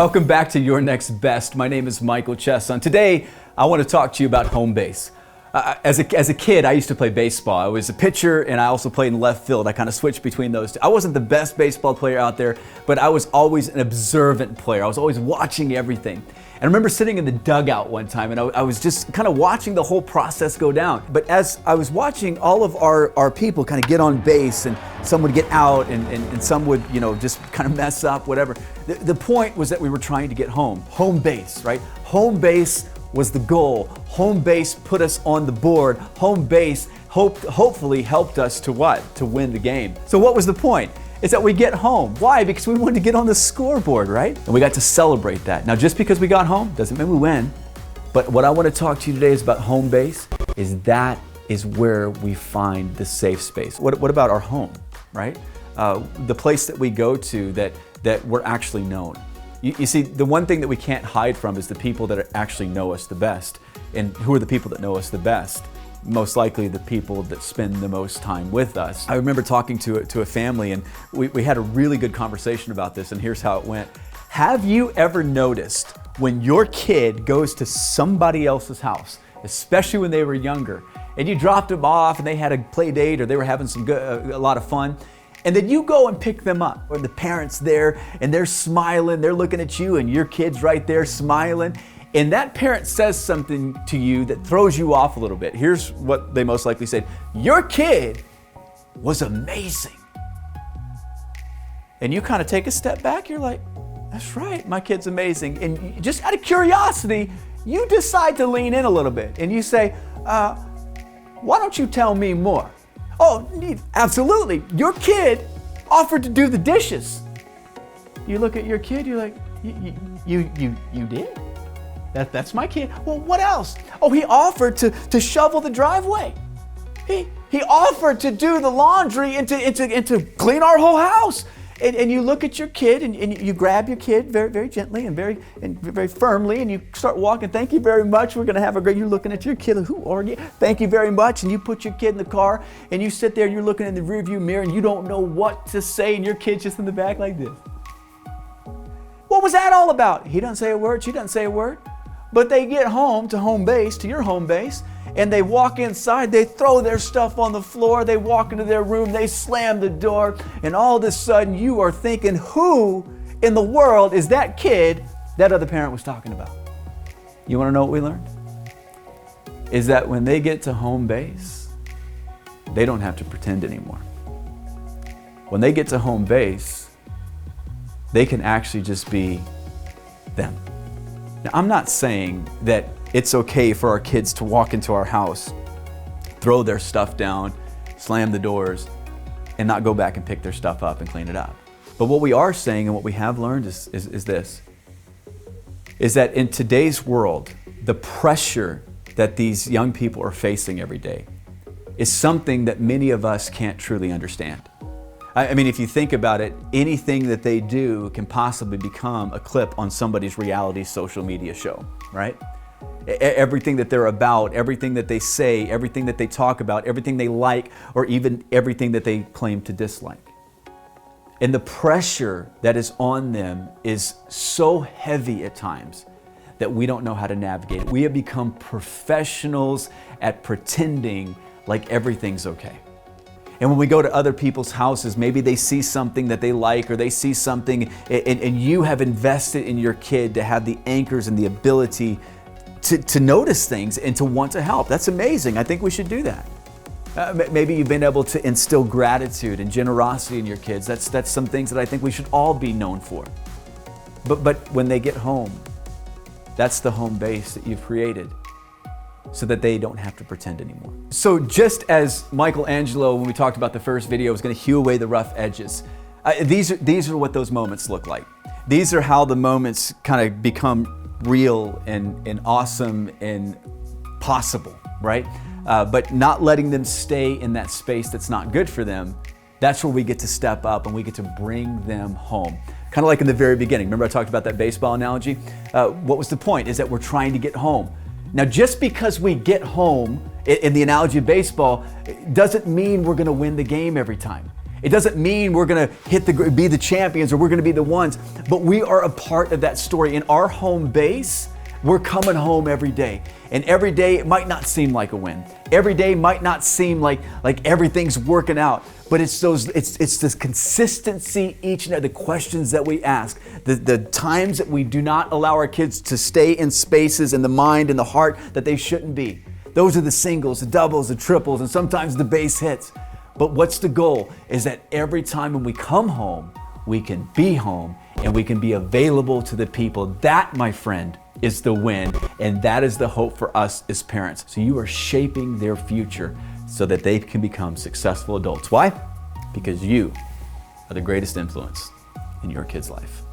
Welcome back to Your Next Best. My name is Michael Chesson. Today, I want to talk to you about home base. As a kid, I used to play baseball. I was a pitcher and I also played in left field. I kind of switched between those two. I wasn't the best baseball player out there, but I was always an observant player. I was always watching everything. And I remember sitting in the dugout one time and I was just kind of watching the whole process go down. But as I was watching all of our people kind of get on base, and some would get out and some would, just kind of mess up, whatever. The point was that we were trying to get home base, right? Home base was the goal. Home base put us on the board. Home base hopefully helped us to what? To win the game. So what was the point? Is that we get home. Why? Because we wanted to get on the scoreboard, right? And we got to celebrate that. Now, just because we got home doesn't mean we win. But what I want to talk to you today is about home base. That is where we find the safe space. What about our home, right? The place that we go to that we're actually known. You see, the one thing that we can't hide from is the people that actually know us the best. And who are the people that know us the best? Most likely the people that spend the most time with us. I remember talking to a family, and we had a really good conversation about this, and here's how it went. Have you ever noticed when your kid goes to somebody else's house, especially when they were younger, and you dropped them off and they had a play date or they were having a lot of fun, and then you go and pick them up, or the parents there and they're smiling, they're looking at you, and your kid's right there smiling, and that parent says something to you that throws you off a little bit. Here's what they most likely said: "Your kid was amazing." And you kind of take a step back, you're like, that's right, my kid's amazing. And just out of curiosity, you decide to lean in a little bit and you say, why don't you tell me more? Oh, absolutely. Your kid offered to do the dishes. You look at your kid, you're like, you did? That's my kid. Well, what else? Oh, he offered to shovel the driveway. He offered to do the laundry and to clean our whole house. And you look at your kid and you grab your kid very, very gently and very firmly, and you start walking. Thank you very much. We're going to have a great. You're looking at your kid. Who are you? Thank you very much. And you put your kid in the car and you sit there. You're looking in the rearview mirror and you don't know what to say, and your kid's just in the back like this. What was that all about? He doesn't say a word. She doesn't say a word. But they get home to home base, to your home base, and they walk inside, they throw their stuff on the floor, they walk into their room, they slam the door, and all of a sudden you are thinking, who in the world is that kid that other parent was talking about? You want to know what we learned? Is that when they get to home base, they don't have to pretend anymore. When they get to home base, they can actually just be them. Now, I'm not saying that it's okay for our kids to walk into our house, throw their stuff down, slam the doors, and not go back and pick their stuff up and clean it up. But what we are saying and what we have learned is that in today's world, the pressure that these young people are facing every day is something that many of us can't truly understand. I mean, if you think about it, anything that they do can possibly become a clip on somebody's reality social media show, right? Everything that they're about, everything that they say, everything that they talk about, everything they like, or even everything that they claim to dislike. And the pressure that is on them is so heavy at times that we don't know how to navigate it. We have become professionals at pretending like everything's okay. And when we go to other people's houses, maybe they see something that they like, or they see something, and you have invested in your kid to have the anchors and the ability to notice things and to want to help. That's amazing. I think we should do that. Maybe you've been able to instill gratitude and generosity in your kids. That's some things that I think we should all be known for. But when they get home, that's the home base that you've created, so that they don't have to pretend anymore. So just as Michelangelo, when we talked about the first video, was going to hew away the rough edges, these are what those moments look like. These are how the moments kind of become real and awesome and possible, right? But not letting them stay in that space that's not good for them. That's where we get to step up and we get to bring them home. Kind of like in the very beginning. Remember I talked about that baseball analogy? What was the point? Is that we're trying to get home. Now, just because we get home, in the analogy of baseball, doesn't mean we're going to win the game every time. It doesn't mean we're gonna be the champions or we're gonna be the ones, but we are a part of that story. In our home base, we're coming home every day. And every day it might not seem like a win. Every day might not seem like everything's working out. But it's this consistency each and every, the questions that we ask, the times that we do not allow our kids to stay in spaces in the mind and the heart that they shouldn't be. Those are the singles, the doubles, the triples, and sometimes the base hits. But what's the goal is that every time when we come home, we can be home and we can be available to the people. That, my friend, is the win, and that is the hope for us as parents. So you are shaping their future so that they can become successful adults. Why? Because you are the greatest influence in your kid's life.